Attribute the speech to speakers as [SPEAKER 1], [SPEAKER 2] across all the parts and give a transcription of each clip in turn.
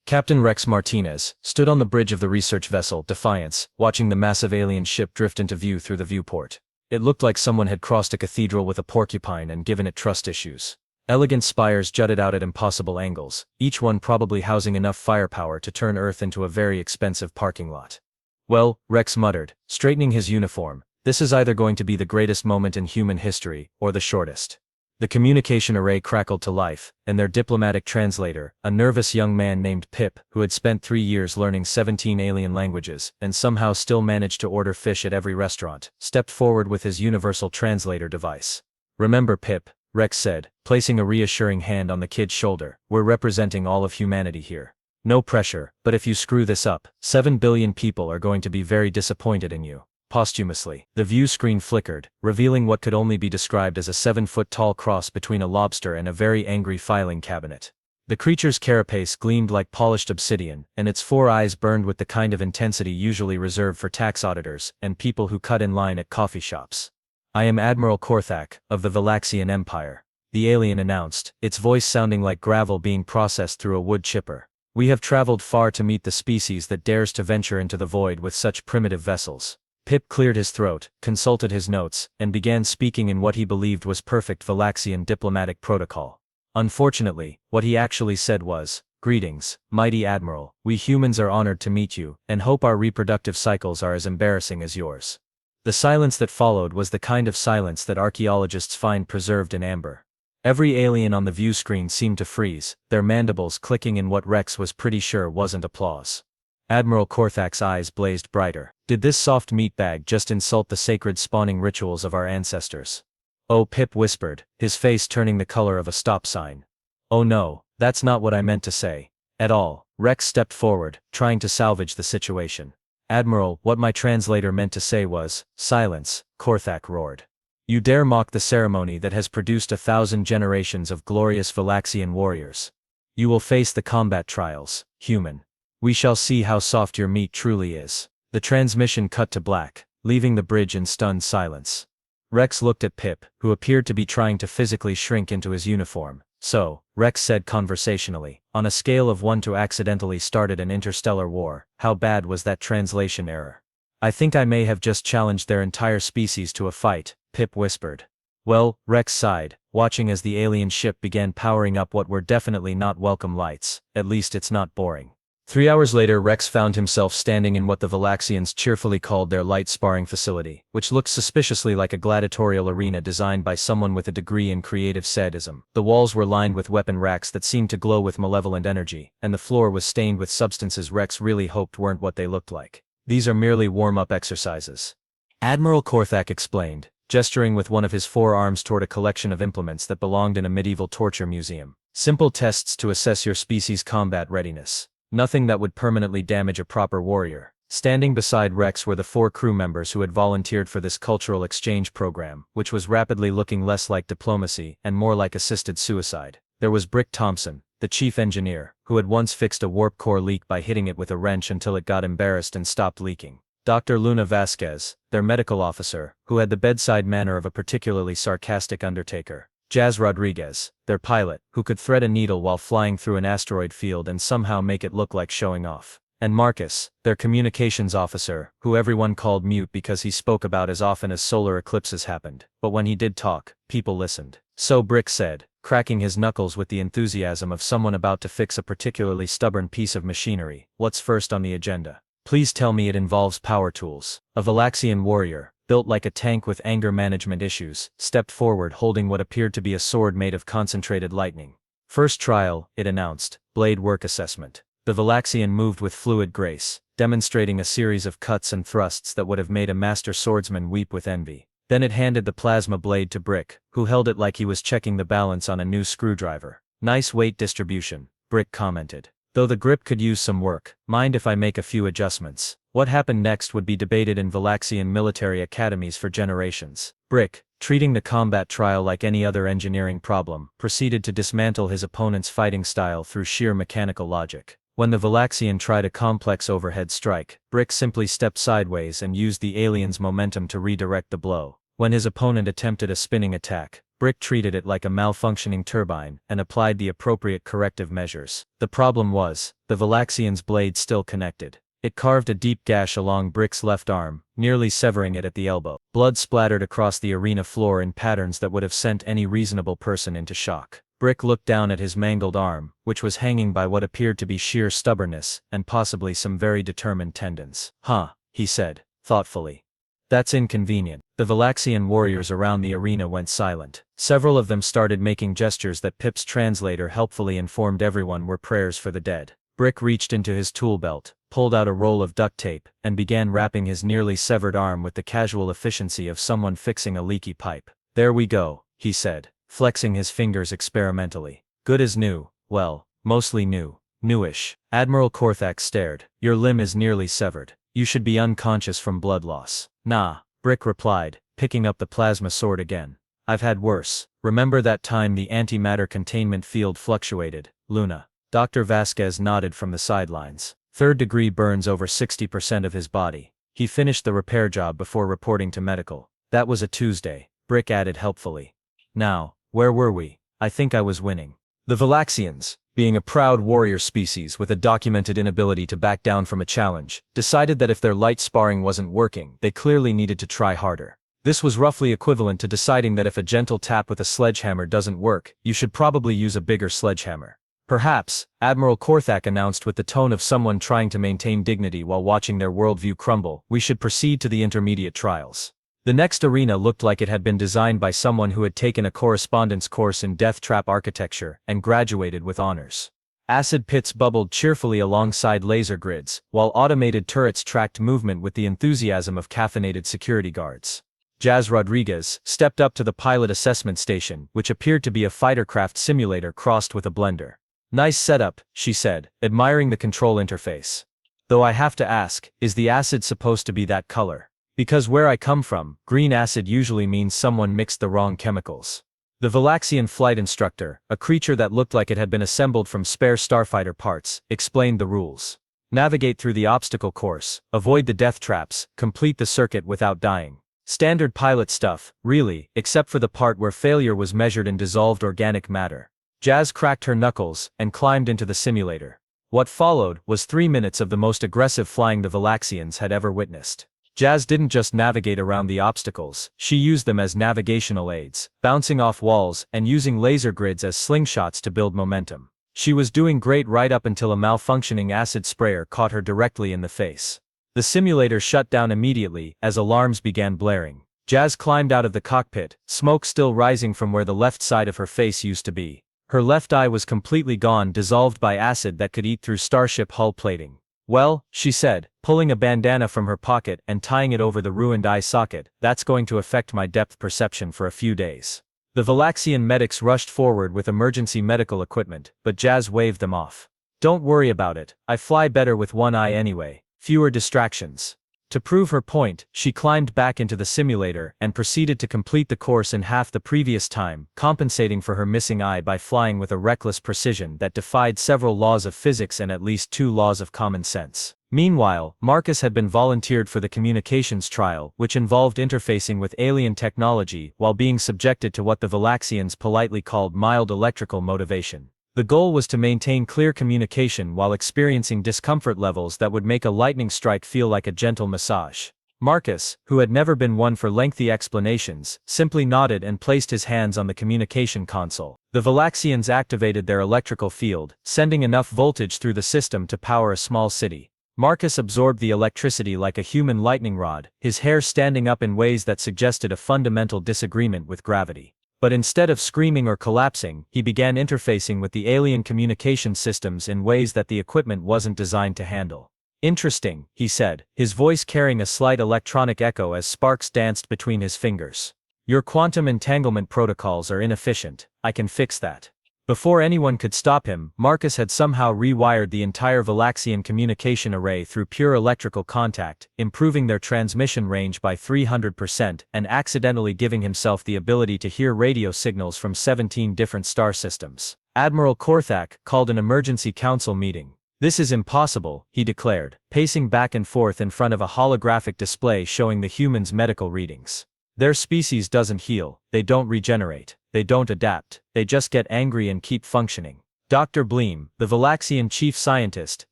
[SPEAKER 1] Captain Rex Martinez stood on the bridge of the research vessel Defiance, watching the massive alien ship drift into view through the viewport. It looked like someone had crossed a cathedral with a porcupine and given it trust issues. Elegant spires jutted out at impossible angles, each one probably housing enough firepower to turn Earth into a very expensive parking lot. Well, Rex muttered, straightening his uniform, this is either going to be the greatest moment in human history, or the shortest. The communication array crackled to life, and their diplomatic translator, a nervous young man named Pip, who had spent 3 years learning 17 alien languages, and somehow still managed to order fish at every restaurant, stepped forward with his universal translator device. Remember, Pip, Rex said, placing a reassuring hand on the kid's shoulder, we're representing all of humanity here. No pressure, but if you screw this up, 7 billion people are going to be very disappointed in you. Posthumously, the view screen flickered, revealing what could only be described as a 7-foot-tall cross between a lobster and a very angry filing cabinet. The creature's carapace gleamed like polished obsidian, and its 4 eyes burned with the kind of intensity usually reserved for tax auditors and people who cut in line at coffee shops. I am Admiral Korthak, of the Valaxian Empire, the alien announced, its voice sounding like gravel being processed through a wood chipper. We have traveled far to meet the species that dares to venture into the void with such primitive vessels. Pip cleared his throat, consulted his notes, and began speaking in what he believed was perfect Valaxian diplomatic protocol. Unfortunately, what he actually said was, "Greetings, mighty Admiral, we humans are honored to meet you, and hope our reproductive cycles are as embarrassing as yours." The silence that followed was the kind of silence that archaeologists find preserved in amber. Every alien on the view screen seemed to freeze, their mandibles clicking in what Rex was pretty sure wasn't applause. Admiral Korthak's eyes blazed brighter. Did this soft meatbag just insult the sacred spawning rituals of our ancestors? Oh, Pip whispered, his face turning the color of a stop sign. Oh no, that's not what I meant to say. At all. Rex stepped forward, trying to salvage the situation. Admiral, what my translator meant to say was, silence, Korthak roared. You dare mock the ceremony that has produced 1,000 generations of glorious Valaxian warriors. You will face the combat trials, human. We shall see how soft your meat truly is. The transmission cut to black, leaving the bridge in stunned silence. Rex looked at Pip, who appeared to be trying to physically shrink into his uniform. So, Rex said conversationally, on a scale of 1 to accidentally started an interstellar war, how bad was that translation error? I think I may have just challenged their entire species to a fight, Pip whispered. Well, Rex sighed, watching as the alien ship began powering up what were definitely not welcome lights, at least it's not boring. 3 hours later, Rex found himself standing in what the Valaxians cheerfully called their light sparring facility, which looked suspiciously like a gladiatorial arena designed by someone with a degree in creative sadism. The walls were lined with weapon racks that seemed to glow with malevolent energy, and the floor was stained with substances Rex really hoped weren't what they looked like. These are merely warm-up exercises, Admiral Korthak explained, gesturing with one of his forearms toward a collection of implements that belonged in a medieval torture museum. Simple tests to assess your species' combat readiness. Nothing that would permanently damage a proper warrior. Standing beside Rex were the 4 crew members who had volunteered for this cultural exchange program, which was rapidly looking less like diplomacy and more like assisted suicide. There was Brick Thompson, the chief engineer, who had once fixed a warp core leak by hitting it with a wrench until it got embarrassed and stopped leaking. Dr. Luna Vasquez, their medical officer, who had the bedside manner of a particularly sarcastic undertaker. Jazz Rodriguez, their pilot, who could thread a needle while flying through an asteroid field and somehow make it look like showing off. And Marcus, their communications officer, who everyone called mute because he spoke about as often as solar eclipses happened, but when he did talk, people listened. So Brick said, cracking his knuckles with the enthusiasm of someone about to fix a particularly stubborn piece of machinery, what's first on the agenda? Please tell me it involves power tools. A Valaxian warrior, built like a tank with anger management issues, stepped forward holding what appeared to be a sword made of concentrated lightning. First trial, it announced, blade work assessment. The Valaxian moved with fluid grace, demonstrating a series of cuts and thrusts that would have made a master swordsman weep with envy. Then it handed the plasma blade to Brick, who held it like he was checking the balance on a new screwdriver. Nice weight distribution, Brick commented. Though the grip could use some work, mind if I make a few adjustments? What happened next would be debated in Valaxian military academies for generations. Brick, treating the combat trial like any other engineering problem, proceeded to dismantle his opponent's fighting style through sheer mechanical logic. When the Valaxian tried a complex overhead strike, Brick simply stepped sideways and used the alien's momentum to redirect the blow. When his opponent attempted a spinning attack, Brick treated it like a malfunctioning turbine and applied the appropriate corrective measures. The problem was, the Valaxian's blade still connected. It carved a deep gash along Brick's left arm, nearly severing it at the elbow. Blood splattered across the arena floor in patterns that would have sent any reasonable person into shock. Brick looked down at his mangled arm, which was hanging by what appeared to be sheer stubbornness, and possibly some very determined tendons. "Huh," he said, thoughtfully. "That's inconvenient." The Valaxian warriors around the arena went silent. Several of them started making gestures that Pip's translator helpfully informed everyone were prayers for the dead. Brick reached into his tool belt, pulled out a roll of duct tape, and began wrapping his nearly severed arm with the casual efficiency of someone fixing a leaky pipe. "There we go," he said, flexing his fingers experimentally. "Good as new. Well, mostly new. Newish." Admiral Korthak stared. "Your limb is nearly severed. You should be unconscious from blood loss." "Nah," Brick replied, picking up the plasma sword again. "I've had worse. Remember that time the antimatter containment field fluctuated, Luna?" Dr. Vasquez nodded from the sidelines. "Third-degree burns over 60% of his body. He finished the repair job before reporting to medical. That was a Tuesday," Brick added helpfully. "Now, where were we? I think I was winning." The Valaxians, being a proud warrior species with a documented inability to back down from a challenge, decided that if their light sparring wasn't working, they clearly needed to try harder. This was roughly equivalent to deciding that if a gentle tap with a sledgehammer doesn't work, you should probably use a bigger sledgehammer. "Perhaps," Admiral Korthak announced with the tone of someone trying to maintain dignity while watching their worldview crumble, "we should proceed to the intermediate trials." The next arena looked like it had been designed by someone who had taken a correspondence course in death trap architecture and graduated with honors. Acid pits bubbled cheerfully alongside laser grids, while automated turrets tracked movement with the enthusiasm of caffeinated security guards. Jazz Rodriguez stepped up to the pilot assessment station, which appeared to be a fightercraft simulator crossed with a blender. "Nice setup," she said, admiring the control interface. "Though I have to ask, is the acid supposed to be that color? Because where I come from, green acid usually means someone mixed the wrong chemicals." The Valaxian flight instructor, a creature that looked like it had been assembled from spare starfighter parts, explained the rules. "Navigate through the obstacle course, avoid the death traps, complete the circuit without dying." Standard pilot stuff, really, except for the part where failure was measured in dissolved organic matter. Jazz cracked her knuckles and climbed into the simulator. What followed was 3 minutes of the most aggressive flying the Valaxians had ever witnessed. Jazz didn't just navigate around the obstacles, she used them as navigational aids, bouncing off walls and using laser grids as slingshots to build momentum. She was doing great right up until a malfunctioning acid sprayer caught her directly in the face. The simulator shut down immediately as alarms began blaring. Jazz climbed out of the cockpit, smoke still rising from where the left side of her face used to be. Her left eye was completely gone, dissolved by acid that could eat through starship hull plating. "Well," she said, pulling a bandana from her pocket and tying it over the ruined eye socket, "that's going to affect my depth perception for a few days." The Valaxian medics rushed forward with emergency medical equipment, but Jazz waved them off. "Don't worry about it, I fly better with one eye anyway. Fewer distractions." To prove her point, she climbed back into the simulator and proceeded to complete the course in half the previous time, compensating for her missing eye by flying with a reckless precision that defied several laws of physics and at least 2 laws of common sense. Meanwhile, Marcus had been volunteered for the communications trial, which involved interfacing with alien technology while being subjected to what the Valaxians politely called mild electrical motivation. The goal was to maintain clear communication while experiencing discomfort levels that would make a lightning strike feel like a gentle massage. Marcus, who had never been one for lengthy explanations, simply nodded and placed his hands on the communication console. The Valaxians activated their electrical field, sending enough voltage through the system to power a small city. Marcus absorbed the electricity like a human lightning rod, his hair standing up in ways that suggested a fundamental disagreement with gravity. But instead of screaming or collapsing, he began interfacing with the alien communication systems in ways that the equipment wasn't designed to handle. "Interesting," he said, his voice carrying a slight electronic echo as sparks danced between his fingers. "Your quantum entanglement protocols are inefficient. I can fix that." Before anyone could stop him, Marcus had somehow rewired the entire Valaxian communication array through pure electrical contact, improving their transmission range by 300% and accidentally giving himself the ability to hear radio signals from 17 different star systems. Admiral Korthak called an emergency council meeting. "This is impossible," he declared, pacing back and forth in front of a holographic display showing the humans' medical readings. Their species doesn't heal, they don't regenerate, they don't adapt, they just get angry and keep functioning. Dr. Bleem, the Valaxian chief scientist,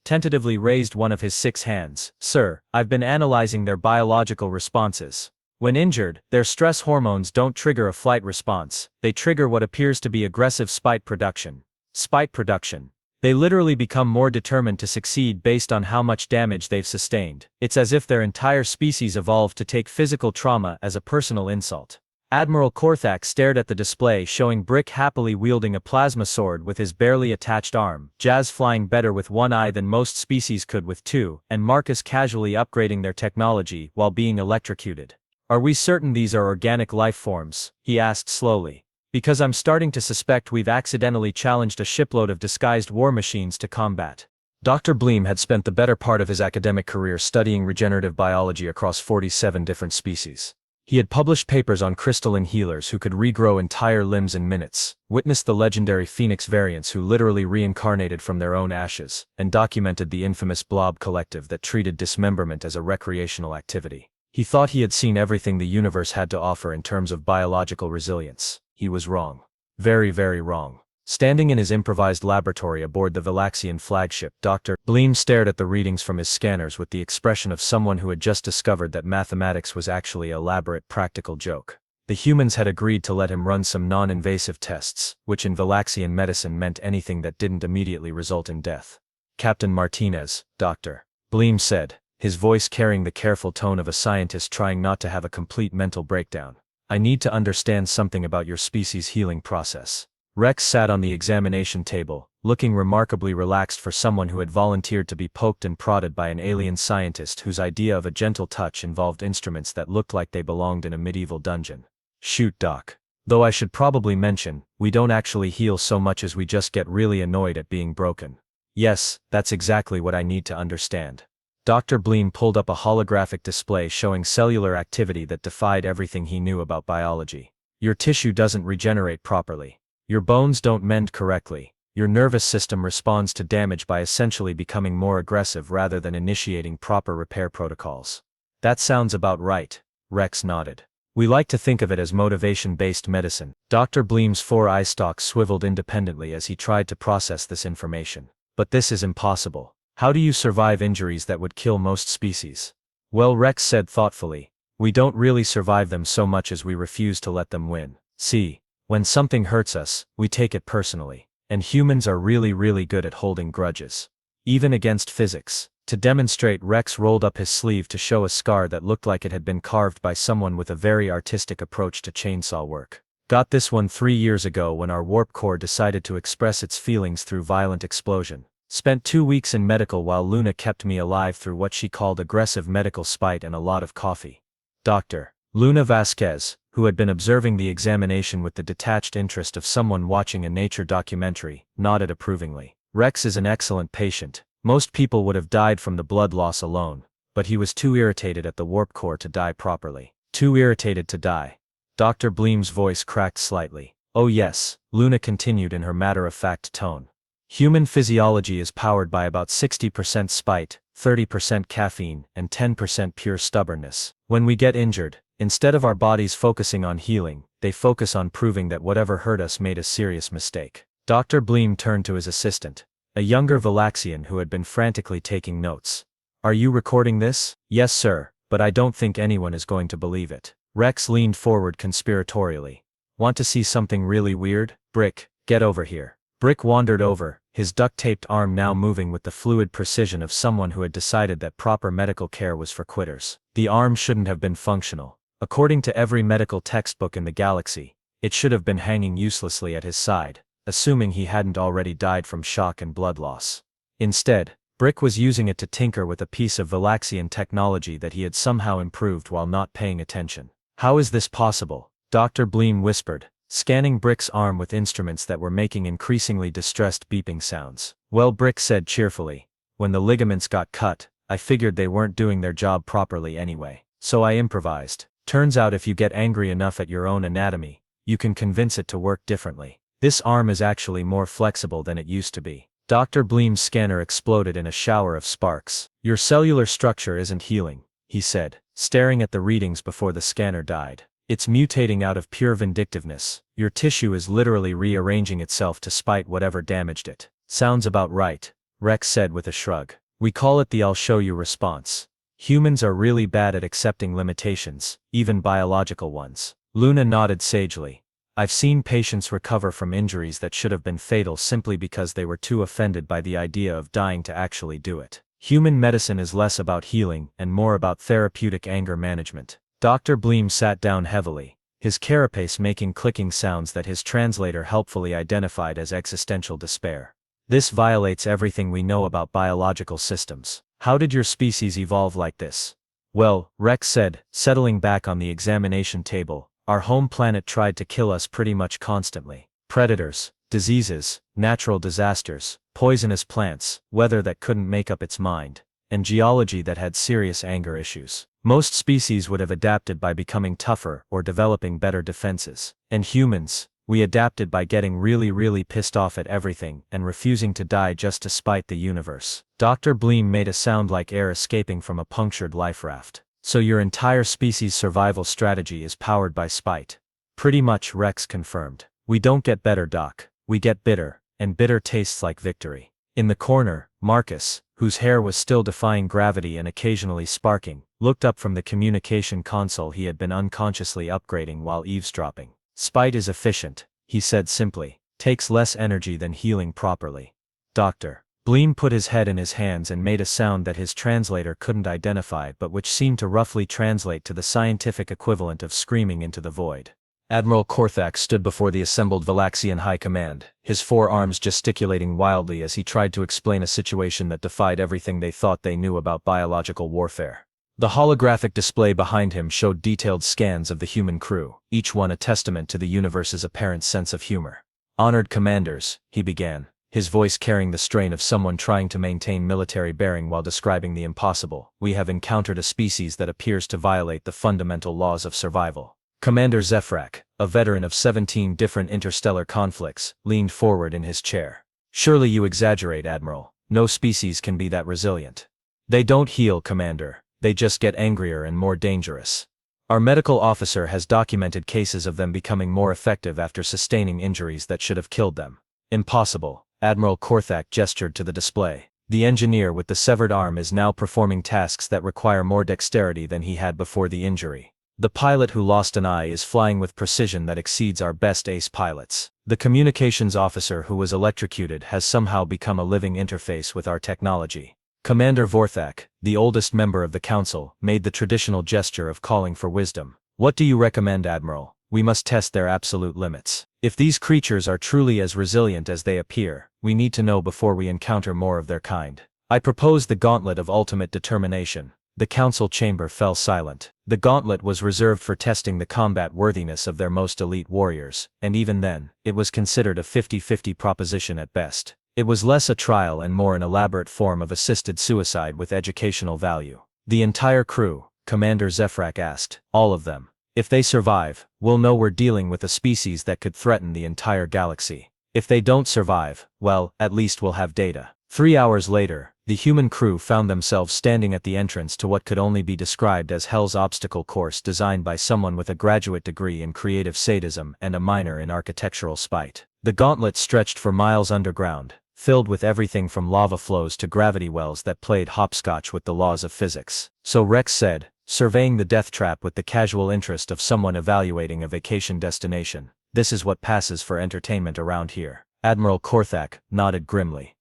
[SPEAKER 1] tentatively raised one of his 6 hands. Sir, I've been analyzing their biological responses. When injured, their stress hormones don't trigger a flight response, they trigger what appears to be aggressive spite production. Spite production. They literally become more determined to succeed based on how much damage they've sustained. It's as if their entire species evolved to take physical trauma as a personal insult. Admiral Korthak stared at the display showing Brick happily wielding a plasma sword with his barely attached arm, Jazz flying better with one eye than most species could with two, and Marcus casually upgrading their technology while being electrocuted. Are we certain these are organic life forms? He asked slowly. Because I'm starting to suspect we've accidentally challenged a shipload of disguised war machines to combat. Dr. Bleem had spent the better part of his academic career studying regenerative biology across 47 different species. He had published papers on crystalline healers who could regrow entire limbs in minutes, witnessed the legendary Phoenix variants who literally reincarnated from their own ashes, and documented the infamous Blob Collective that treated dismemberment as a recreational activity. He thought he had seen everything the universe had to offer in terms of biological resilience. He was wrong. Very, very wrong. Standing in his improvised laboratory aboard the Valaxian flagship, Dr. Bleem stared at the readings from his scanners with the expression of someone who had just discovered that mathematics was actually an elaborate practical joke. The humans had agreed to let him run some non-invasive tests, which in Valaxian medicine meant anything that didn't immediately result in death. Captain Martinez, Dr. Bleem said, his voice carrying the careful tone of a scientist trying not to have a complete mental breakdown. I need to understand something about your species' healing process. Rex sat on the examination table, looking remarkably relaxed for someone who had volunteered to be poked and prodded by an alien scientist whose idea of a gentle touch involved instruments that looked like they belonged in a medieval dungeon. Shoot, Doc. Though I should probably mention, we don't actually heal so much as we just get really annoyed at being broken. Yes, that's exactly what I need to understand. Dr. Bleem pulled up a holographic display showing cellular activity that defied everything he knew about biology. Your tissue doesn't regenerate properly. Your bones don't mend correctly. Your nervous system responds to damage by essentially becoming more aggressive rather than initiating proper repair protocols. That sounds about right, Rex nodded. We like to think of it as motivation-based medicine. Dr. Bleem's 4 eye stalks swiveled independently as he tried to process this information. But this is impossible. How do you survive injuries that would kill most species? Well, Rex said thoughtfully, we don't really survive them so much as we refuse to let them win. See, when something hurts us, we take it personally. And humans are really, really good at holding grudges. Even against physics. To demonstrate, Rex rolled up his sleeve to show a scar that looked like it had been carved by someone with a very artistic approach to chainsaw work. Got this one 3 years ago when our warp core decided to express its feelings through violent explosion. Spent 2 weeks in medical while Luna kept me alive through what she called aggressive medical spite and a lot of coffee. Dr. Luna Vasquez, who had been observing the examination with the detached interest of someone watching a nature documentary, nodded approvingly. Rex is an excellent patient. Most people would have died from the blood loss alone, but he was too irritated at the warp core to die properly. Too irritated to die. Dr. Bleem's voice cracked slightly. Oh yes, Luna continued in her matter-of-fact tone. Human physiology is powered by about 60% spite, 30% caffeine, and 10% pure stubbornness. When we get injured, instead of our bodies focusing on healing, they focus on proving that whatever hurt us made a serious mistake. Dr. Bleem turned to his assistant, a younger Valaxian who had been frantically taking notes. Are you recording this? Yes, sir, but I don't think anyone is going to believe it. Rex leaned forward conspiratorially. Want to see something really weird? Brick, get over here. Brick wandered over, his duct-taped arm now moving with the fluid precision of someone who had decided that proper medical care was for quitters. The arm shouldn't have been functional. According to every medical textbook in the galaxy, it should have been hanging uselessly at his side, assuming he hadn't already died from shock and blood loss. Instead, Brick was using it to tinker with a piece of Valaxian technology that he had somehow improved while not paying attention. How is this possible? Dr. Bleem whispered, scanning Brick's arm with instruments that were making increasingly distressed beeping sounds. Well, Brick said cheerfully, when the ligaments got cut, I figured they weren't doing their job properly anyway. So I improvised. Turns out if you get angry enough at your own anatomy, you can convince it to work differently. This arm is actually more flexible than it used to be. Dr. Bleem's scanner exploded in a shower of sparks. Your cellular structure isn't healing, he said, staring at the readings before the scanner died. It's mutating out of pure vindictiveness. Your tissue is literally rearranging itself to spite whatever damaged it. Sounds about right, Rex said with a shrug. We call it the I'll show you response. Humans are really bad at accepting limitations, even biological ones. Luna nodded sagely. I've seen patients recover from injuries that should have been fatal simply because they were too offended by the idea of dying to actually do it. Human medicine is less about healing and more about therapeutic anger management. Dr. Bleem sat down heavily, his carapace making clicking sounds that his translator helpfully identified as existential despair. This violates everything we know about biological systems. How did your species evolve like this? Well, Rex said, settling back on the examination table, our home planet tried to kill us pretty much constantly. Predators, diseases, natural disasters, poisonous plants, weather that couldn't make up its mind, and geology that had serious anger issues. Most species would have adapted by becoming tougher or developing better defenses. And humans, we adapted by getting really pissed off at everything and refusing to die just to spite the universe. Dr. Bleem made a sound like air escaping from a punctured life raft. So your entire species' survival strategy is powered by spite. Pretty much, Rex confirmed. We don't get better, Doc. We get bitter, and bitter tastes like victory. In the corner, Marcus, whose hair was still defying gravity and occasionally sparking, looked up from the communication console he had been unconsciously upgrading while eavesdropping. Spite is efficient, he said simply. Takes less energy than healing properly. Dr. Bleem put his head in his hands and made a sound that his translator couldn't identify but which seemed to roughly translate to the scientific equivalent of screaming into the void. Admiral Korthak stood before the assembled Valaxian High Command, his forearms gesticulating wildly as he tried to explain a situation that defied everything they thought they knew about biological warfare. The holographic display behind him showed detailed scans of the human crew, each one a testament to the universe's apparent sense of humor. Honored commanders, he began, his voice carrying the strain of someone trying to maintain military bearing while describing the impossible. We have encountered a species that appears to violate the fundamental laws of survival. Commander Zefrak, a veteran of 17 different interstellar conflicts, leaned forward in his chair. Surely you exaggerate, Admiral. No species can be that resilient. They don't heal, Commander. They just get angrier and more dangerous. Our medical officer has documented cases of them becoming more effective after sustaining injuries that should have killed them. Impossible. Admiral Korthak gestured to the display. The engineer with the severed arm is now performing tasks that require more dexterity than he had before the injury. The pilot who lost an eye is flying with precision that exceeds our best ace pilots. The communications officer who was electrocuted has somehow become a living interface with our technology. Commander Vorthak, the oldest member of the council, made the traditional gesture of calling for wisdom. What do you recommend, Admiral? We must test their absolute limits. If these creatures are truly as resilient as they appear, we need to know before we encounter more of their kind. I propose the Gauntlet of Ultimate Determination. The council chamber fell silent. The gauntlet was reserved for testing the combat worthiness of their most elite warriors, and even then, it was considered a 50-50 proposition at best. It was less a trial and more an elaborate form of assisted suicide with educational value. The entire crew, Commander Zefrak asked. All of them. If they survive, we'll know we're dealing with a species that could threaten the entire galaxy. If they don't survive, well, at least we'll have data. 3 hours later, the human crew found themselves standing at the entrance to what could only be described as Hell's obstacle course designed by someone with a graduate degree in creative sadism and a minor in architectural spite. The gauntlet stretched for miles underground, filled with everything from lava flows to gravity wells that played hopscotch with the laws of physics. So Rex said, surveying the death trap with the casual interest of someone evaluating a vacation destination, this is what passes for entertainment around here. Admiral Korthak nodded grimly.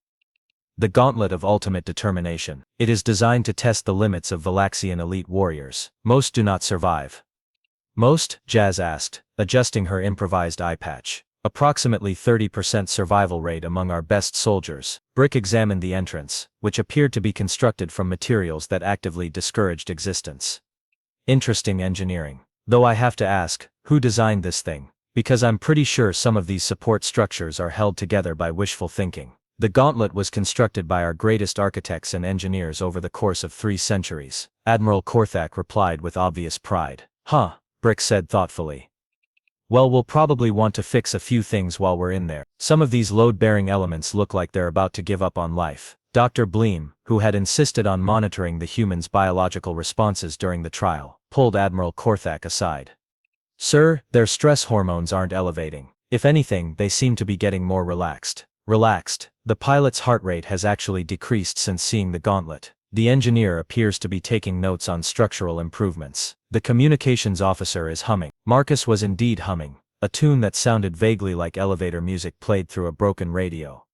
[SPEAKER 1] The Gauntlet of Ultimate Determination. It is designed to test the limits of Valaxian elite warriors. Most do not survive. Most? Jazz asked, adjusting her improvised eye patch. Approximately 30% survival rate among our best soldiers. Brick examined the entrance, which appeared to be constructed from materials that actively discouraged existence. Interesting engineering. Though I have to ask, who designed this thing? Because I'm pretty sure some of these support structures are held together by wishful thinking. The gauntlet was constructed by our greatest architects and engineers over the course of 3 centuries. Admiral Korthak replied with obvious pride. Huh, Brick said thoughtfully. Well, we'll probably want to fix a few things while we're in there. Some of these load-bearing elements look like they're about to give up on life. Dr. Bleem, who had insisted on monitoring the humans' biological responses during the trial, pulled Admiral Korthak aside. Sir, their stress hormones aren't elevating. If anything, they seem to be getting more relaxed. Relaxed. The pilot's heart rate has actually decreased since seeing the gauntlet. The engineer appears to be taking notes on structural improvements. The communications officer is humming. Marcus was indeed humming. A tune that sounded vaguely like elevator music played through a broken radio.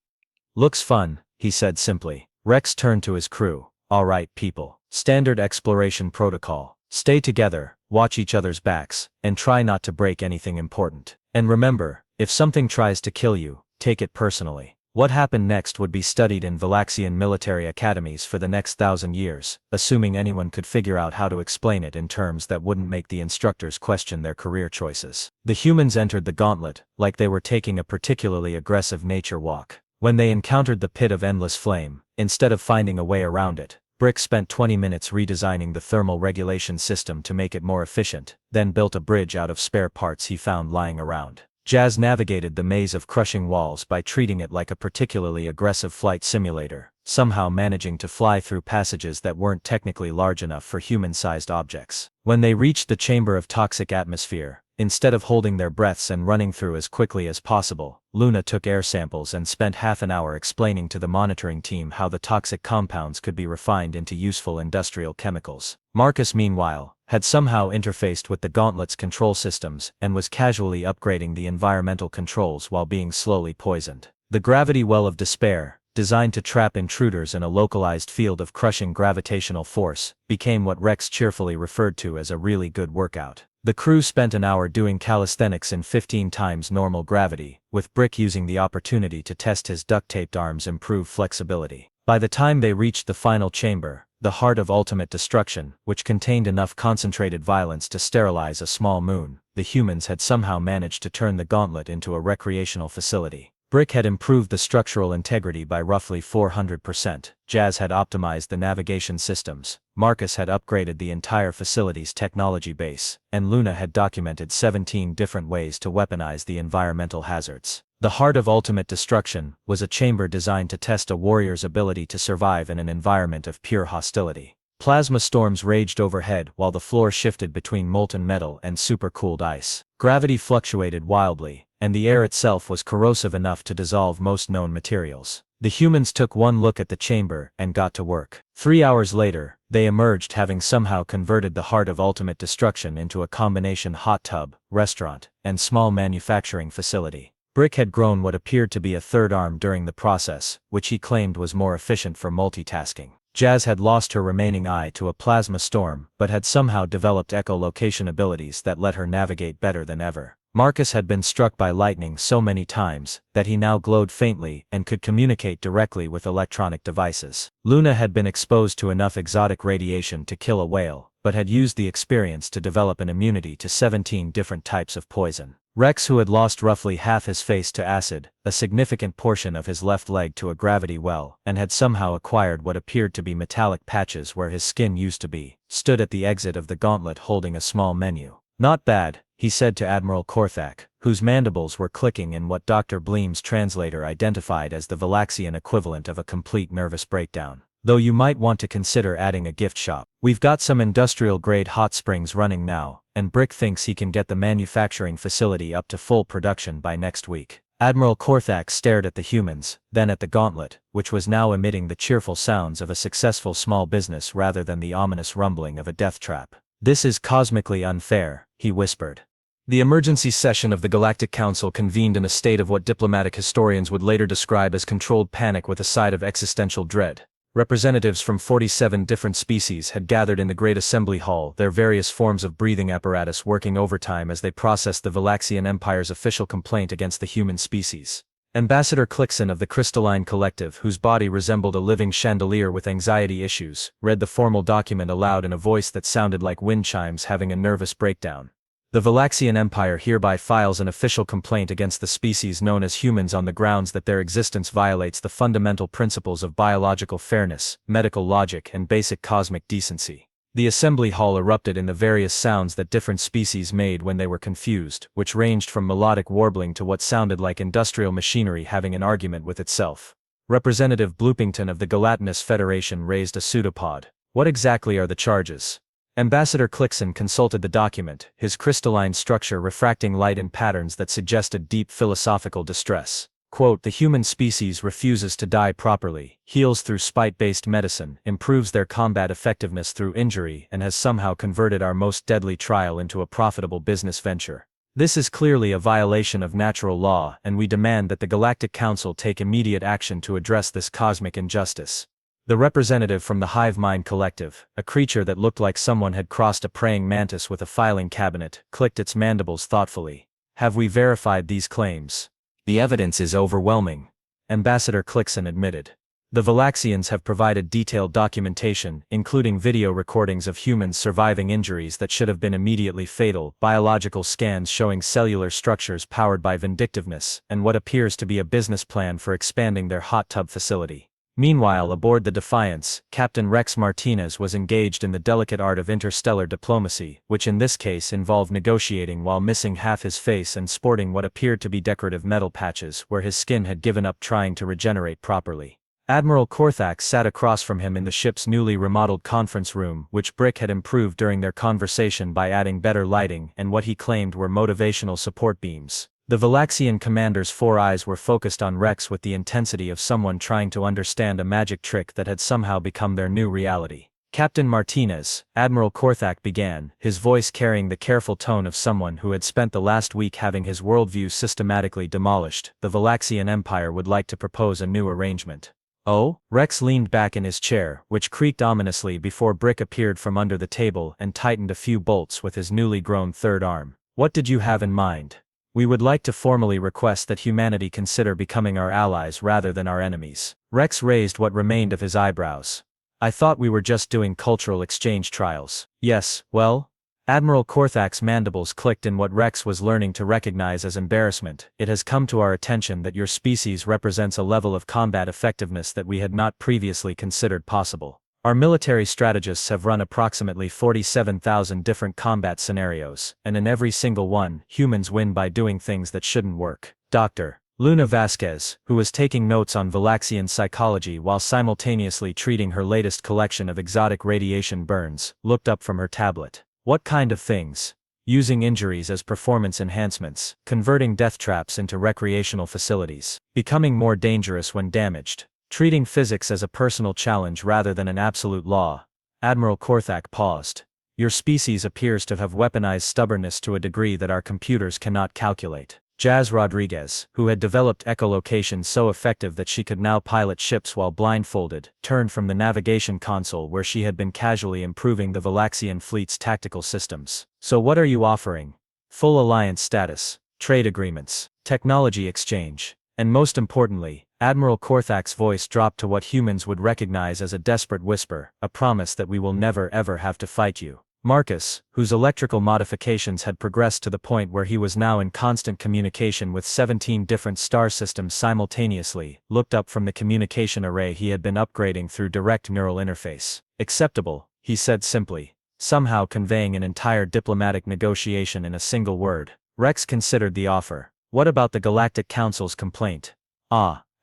[SPEAKER 1] Looks fun, he said simply. Rex turned to his crew. All right, people. Standard exploration protocol. Stay together, watch each other's backs, and try not to break anything important. And remember, if something tries to kill you, take it personally. What happened next would be studied in Valaxian military academies for the next 1,000 years, assuming anyone could figure out how to explain it in terms that wouldn't make the instructors question their career choices. The humans entered the gauntlet, like they were taking a particularly aggressive nature walk. When they encountered the pit of endless flame, instead of finding a way around it, Brick spent 20 minutes redesigning the thermal regulation system to make it more efficient, then built a bridge out of spare parts he found lying around. Jazz navigated the maze of crushing walls by treating it like a particularly aggressive flight simulator, somehow managing to fly through passages that weren't technically large enough for human-sized objects. When they reached the chamber of toxic atmosphere, instead of holding their breaths and running through as quickly as possible, Luna took air samples and spent half an hour explaining to the monitoring team how the toxic compounds could be refined into useful industrial chemicals. Marcus, meanwhile, had somehow interfaced with the Gauntlet's control systems and was casually upgrading the environmental controls while being slowly poisoned. The gravity well of despair, designed to trap intruders in a localized field of crushing gravitational force, became what Rex cheerfully referred to as a really good workout. The crew spent an hour doing calisthenics in 15 times normal gravity, with Brick using the opportunity to test his duct-taped arms' improved flexibility. By the time they reached the final chamber, the heart of ultimate destruction, which contained enough concentrated violence to sterilize a small moon, the humans had somehow managed to turn the gauntlet into a recreational facility. Brick had improved the structural integrity by roughly 400%, Jazz had optimized the navigation systems, Marcus had upgraded the entire facility's technology base, and Luna had documented 17 different ways to weaponize the environmental hazards. The Heart of Ultimate Destruction was a chamber designed to test a warrior's ability to survive in an environment of pure hostility. Plasma storms raged overhead while the floor shifted between molten metal and supercooled ice. Gravity fluctuated wildly, and the air itself was corrosive enough to dissolve most known materials. The humans took one look at the chamber and got to work. 3 hours later, they emerged having somehow converted the Heart of Ultimate Destruction into a combination hot tub, restaurant, and small manufacturing facility. Brick had grown what appeared to be a third arm during the process, which he claimed was more efficient for multitasking. Jazz had lost her remaining eye to a plasma storm, but had somehow developed echolocation abilities that let her navigate better than ever. Marcus had been struck by lightning so many times that he now glowed faintly and could communicate directly with electronic devices. Luna had been exposed to enough exotic radiation to kill a whale, but had used the experience to develop an immunity to 17 different types of poison. Rex, who had lost roughly half his face to acid, a significant portion of his left leg to a gravity well, and had somehow acquired what appeared to be metallic patches where his skin used to be, stood at the exit of the gauntlet holding a small menu. Not bad, he said to Admiral Korthak, whose mandibles were clicking in what Dr. Bleem's translator identified as the Valaxian equivalent of a complete nervous breakdown. Though you might want to consider adding a gift shop. We've got some industrial-grade hot springs running now, and Brick thinks he can get the manufacturing facility up to full production by next week. Admiral Korthak stared at the humans, then at the gauntlet, which was now emitting the cheerful sounds of a successful small business rather than the ominous rumbling of a death trap. This is cosmically unfair, he whispered. The emergency session of the Galactic Council convened in a state of what diplomatic historians would later describe as controlled panic with a side of existential dread. Representatives from 47 different species had gathered in the Great Assembly Hall, their various forms of breathing apparatus working overtime as they processed the Valaxian Empire's official complaint against the human species. Ambassador Clixon of the Crystalline Collective, whose body resembled a living chandelier with anxiety issues, read the formal document aloud in a voice that sounded like wind chimes having a nervous breakdown. The Valaxian Empire hereby files an official complaint against the species known as humans on the grounds that their existence violates the fundamental principles of biological fairness, medical logic, and basic cosmic decency. The assembly hall erupted in the various sounds that different species made when they were confused, which ranged from melodic warbling to what sounded like industrial machinery having an argument with itself. Representative Bloopington of the Gelatinous Federation raised a pseudopod. What exactly are the charges? Ambassador Clixon consulted the document, his crystalline structure refracting light in patterns that suggested deep philosophical distress. Quote, the human species refuses to die properly, heals through spite-based medicine, improves their combat effectiveness through injury, and has somehow converted our most deadly trial into a profitable business venture. This is clearly a violation of natural law, and we demand that the Galactic Council take immediate action to address this cosmic injustice. The representative from the Hive Mind Collective, a creature that looked like someone had crossed a praying mantis with a filing cabinet, clicked its mandibles thoughtfully. Have we verified these claims? The evidence is overwhelming, Ambassador Clixon admitted. The Valaxians have provided detailed documentation, including video recordings of humans surviving injuries that should have been immediately fatal, biological scans showing cellular structures powered by vindictiveness, and what appears to be a business plan for expanding their hot tub facility. Meanwhile, aboard the Defiance, Captain Rex Martinez was engaged in the delicate art of interstellar diplomacy, which in this case involved negotiating while missing half his face and sporting what appeared to be decorative metal patches where his skin had given up trying to regenerate properly. Admiral Korthak sat across from him in the ship's newly remodeled conference room, which Brick had improved during their conversation by adding better lighting and what he claimed were motivational support beams. The Valaxian commander's 4 eyes were focused on Rex with the intensity of someone trying to understand a magic trick that had somehow become their new reality. Captain Martinez, Admiral Korthak began, his voice carrying the careful tone of someone who had spent the last week having his worldview systematically demolished. The Valaxian Empire would like to propose a new arrangement. Oh? Rex leaned back in his chair, which creaked ominously before Brick appeared from under the table and tightened a few bolts with his newly grown third arm. What did you have in mind? We would like to formally request that humanity consider becoming our allies rather than our enemies. Rex raised what remained of his eyebrows. I thought we were just doing cultural exchange trials. Yes, well? Admiral Korthak's mandibles clicked in what Rex was learning to recognize as embarrassment. It has come to our attention that your species represents a level of combat effectiveness that we had not previously considered possible. Our military strategists have run approximately 47,000 different combat scenarios, and in every single one, humans win by doing things that shouldn't work. Dr. Luna Vasquez, who was taking notes on Valaxian psychology while simultaneously treating her latest collection of exotic radiation burns, looked up from her tablet. What kind of things? Using injuries as performance enhancements, converting death traps into recreational facilities, becoming more dangerous when damaged. Treating physics as a personal challenge rather than an absolute law. Admiral Korthak paused. Your species appears to have weaponized stubbornness to a degree that our computers cannot calculate. Jazz Rodriguez, who had developed echolocation so effective that she could now pilot ships while blindfolded, turned from the navigation console where she had been casually improving the Valaxian fleet's tactical systems. So what are you offering? Full alliance status, trade agreements, technology exchange, and most importantly, Admiral Korthak's voice dropped to what humans would recognize as a desperate whisper, a promise that we will never ever have to fight you. Marcus, whose electrical modifications had progressed to the point where he was now in constant communication with 17 different star systems simultaneously, looked up from the communication array he had been upgrading through direct neural interface. Acceptable, he said simply, somehow conveying an entire diplomatic negotiation in a single word. Rex considered the offer. What about the Galactic Council's complaint?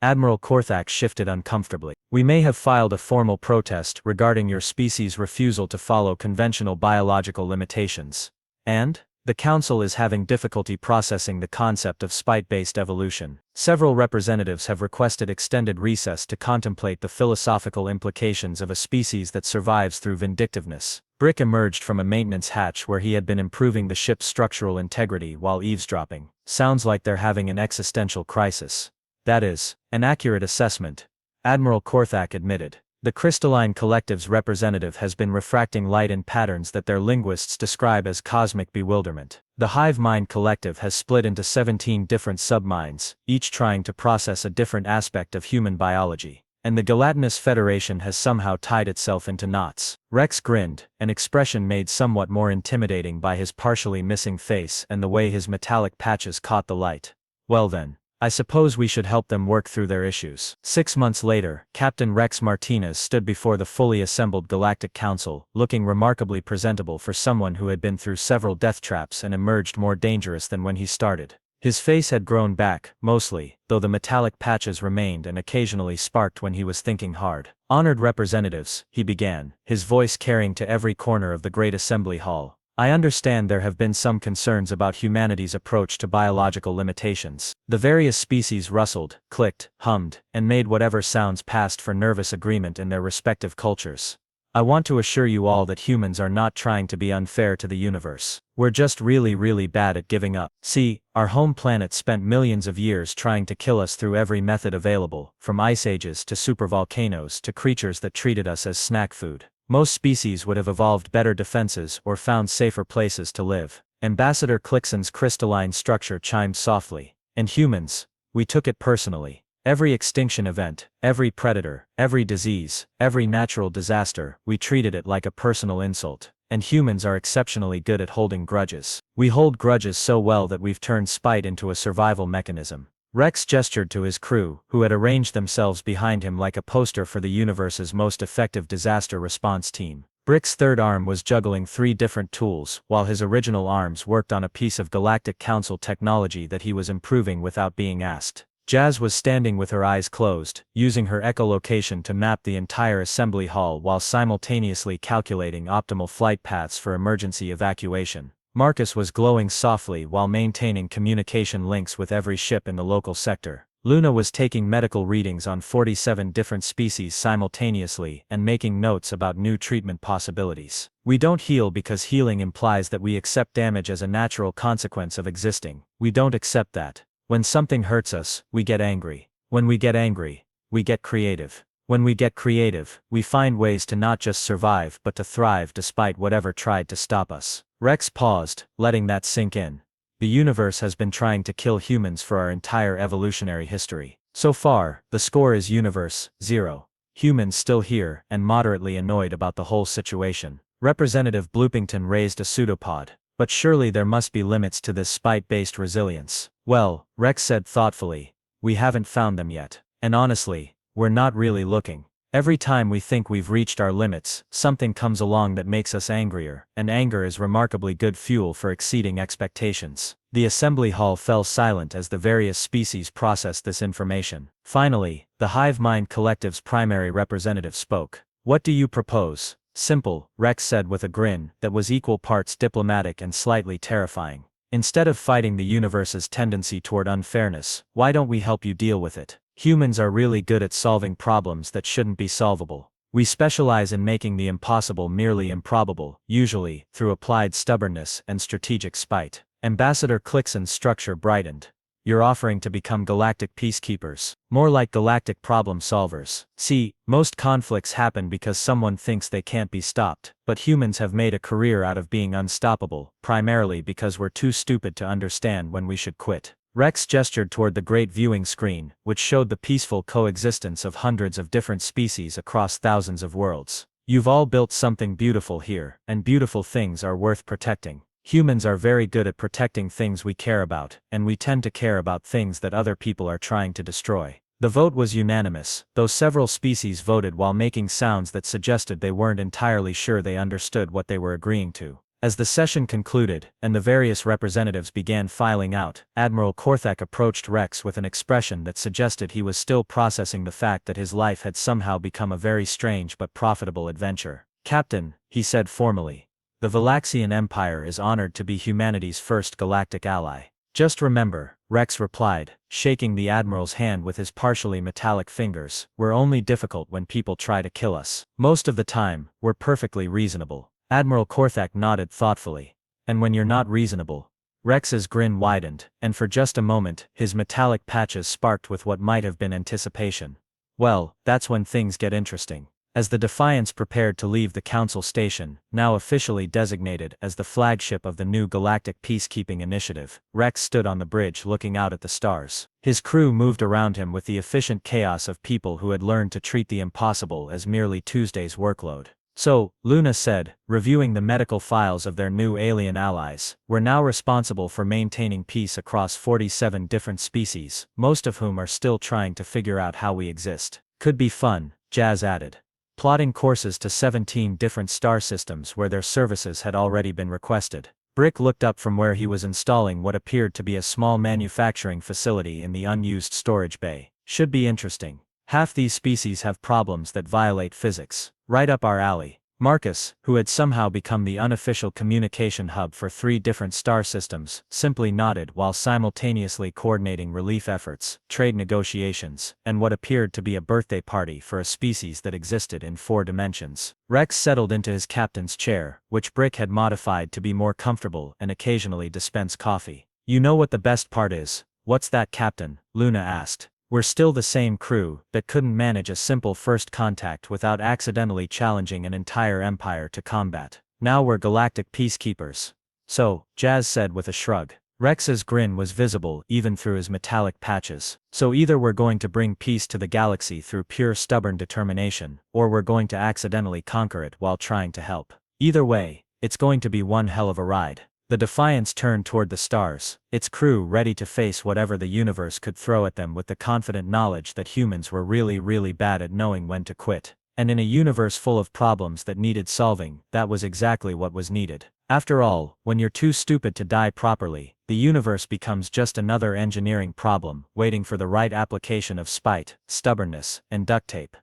[SPEAKER 1] Admiral Korthak shifted uncomfortably. We may have filed a formal protest regarding your species' refusal to follow conventional biological limitations. And? The Council is having difficulty processing the concept of spite-based evolution. Several representatives have requested extended recess to contemplate the philosophical implications of a species that survives through vindictiveness. Brick emerged from a maintenance hatch where he had been improving the ship's structural integrity while eavesdropping. Sounds like they're having an existential crisis. That is, an accurate assessment, Admiral Korthak admitted. The Crystalline Collective's representative has been refracting light in patterns that their linguists describe as cosmic bewilderment. The Hive Mind Collective has split into 17 different subminds, each trying to process a different aspect of human biology. And the Gelatinous Federation has somehow tied itself into knots. Rex grinned, an expression made somewhat more intimidating by his partially missing face and the way his metallic patches caught the light. Well then, I suppose we should help them work through their issues. 6 months later, Captain Rex Martinez stood before the fully assembled Galactic Council, looking remarkably presentable for someone who had been through several death traps and emerged more dangerous than when he started. His face had grown back, mostly, though the metallic patches remained and occasionally sparked when he was thinking hard. "Honored representatives," he began, his voice carrying to every corner of the great assembly hall. "I understand there have been some concerns about humanity's approach to biological limitations." The various species rustled, clicked, hummed, and made whatever sounds passed for nervous agreement in their respective cultures. "I want to assure you all that humans are not trying to be unfair to the universe. We're just really bad at giving up. See, our home planet spent millions of years trying to kill us through every method available, from ice ages to supervolcanoes to creatures that treated us as snack food. Most species would have evolved better defenses or found safer places to live." Ambassador Clixon's crystalline structure chimed softly. "And humans, we took it personally. Every extinction event, every predator, every disease, every natural disaster, we treated it like a personal insult. And humans are exceptionally good at holding grudges. We hold grudges so well that we've turned spite into a survival mechanism." Rex gestured to his crew, who had arranged themselves behind him like a poster for the universe's most effective disaster response team. Brick's third arm was juggling 3 different tools, while his original arms worked on a piece of Galactic Council technology that he was improving without being asked. Jazz was standing with her eyes closed, using her echolocation to map the entire assembly hall while simultaneously calculating optimal flight paths for emergency evacuation. Marcus was glowing softly while maintaining communication links with every ship in the local sector. Luna was taking medical readings on 47 different species simultaneously and making notes about new treatment possibilities. "We don't heal because healing implies that we accept damage as a natural consequence of existing. We don't accept that. When something hurts us, we get angry. When we get angry, we get creative. When we get creative, we find ways to not just survive but to thrive despite whatever tried to stop us." Rex paused, letting that sink in. "The universe has been trying to kill humans for our entire evolutionary history. So far, the score is universe, 0. Humans still here and moderately annoyed about the whole situation." Representative Bloopington raised a pseudopod. "But surely there must be limits to this spite-based resilience." "Well," Rex said thoughtfully, "we haven't found them yet. And honestly, we're not really looking. Every time we think we've reached our limits, something comes along that makes us angrier, and anger is remarkably good fuel for exceeding expectations." The assembly hall fell silent as the various species processed this information. Finally, the Hive Mind Collective's primary representative spoke. "What do you propose?" "Simple," Rex said with a grin that was equal parts diplomatic and slightly terrifying. "Instead of fighting the universe's tendency toward unfairness, why don't we help you deal with it? Humans are really good at solving problems that shouldn't be solvable. We specialize in making the impossible merely improbable, usually, through applied stubbornness and strategic spite." Ambassador Clixon's structure brightened. "You're offering to become galactic peacekeepers. More like galactic problem solvers. See, most conflicts happen because someone thinks they can't be stopped, but humans have made a career out of being unstoppable, primarily because we're too stupid to understand when we should quit." Rex gestured toward the great viewing screen, which showed the peaceful coexistence of hundreds of different species across thousands of worlds. "You've all built something beautiful here, and beautiful things are worth protecting. Humans are very good at protecting things we care about, and we tend to care about things that other people are trying to destroy." The vote was unanimous, though several species voted while making sounds that suggested they weren't entirely sure they understood what they were agreeing to. As the session concluded, and the various representatives began filing out, Admiral Korthak approached Rex with an expression that suggested he was still processing the fact that his life had somehow become a very strange but profitable adventure. "Captain," he said formally, "the Valaxian Empire is honored to be humanity's first galactic ally." "Just remember," Rex replied, shaking the Admiral's hand with his partially metallic fingers, "we're only difficult when people try to kill us. Most of the time, we're perfectly reasonable." Admiral Korthak nodded thoughtfully. "And when you're not reasonable?" Rex's grin widened, and for just a moment, his metallic patches sparked with what might have been anticipation. "Well, that's when things get interesting." As the Defiance prepared to leave the Council Station, now officially designated as the flagship of the new Galactic Peacekeeping Initiative, Rex stood on the bridge looking out at the stars. His crew moved around him with the efficient chaos of people who had learned to treat the impossible as merely Tuesday's workload. "So," Luna said, reviewing the medical files of their new alien allies, "we're now responsible for maintaining peace across 47 different species, most of whom are still trying to figure out how we exist. Could be fun," Jazz added. "Plotting courses to 17 different star systems where their services had already been requested." Brick looked up from where he was installing what appeared to be a small manufacturing facility in the unused storage bay. Should be interesting. Half these species have problems that violate physics. Right up our alley. Marcus, who had somehow become the unofficial communication hub for 3 different star systems, simply nodded while simultaneously coordinating relief efforts, trade negotiations, and what appeared to be a birthday party for a species that existed in 4 dimensions. Rex settled into his captain's chair, which Brick had modified to be more comfortable and occasionally dispense coffee. "You know what the best part is?" "What's that, Captain?" Luna asked. "We're still the same crew that couldn't manage a simple first contact without accidentally challenging an entire empire to combat. Now we're galactic peacekeepers." "So," Jazz said with a shrug. Rex's grin was visible even through his metallic patches. "So either we're going to bring peace to the galaxy through pure stubborn determination, or we're going to accidentally conquer it while trying to help. Either way, it's going to be one hell of a ride." The Defiance turned toward the stars, its crew ready to face whatever the universe could throw at them with the confident knowledge that humans were really bad at knowing when to quit. And in a universe full of problems that needed solving, that was exactly what was needed. After all, when you're too stupid to die properly, the universe becomes just another engineering problem, waiting for the right application of spite, stubbornness, and duct tape.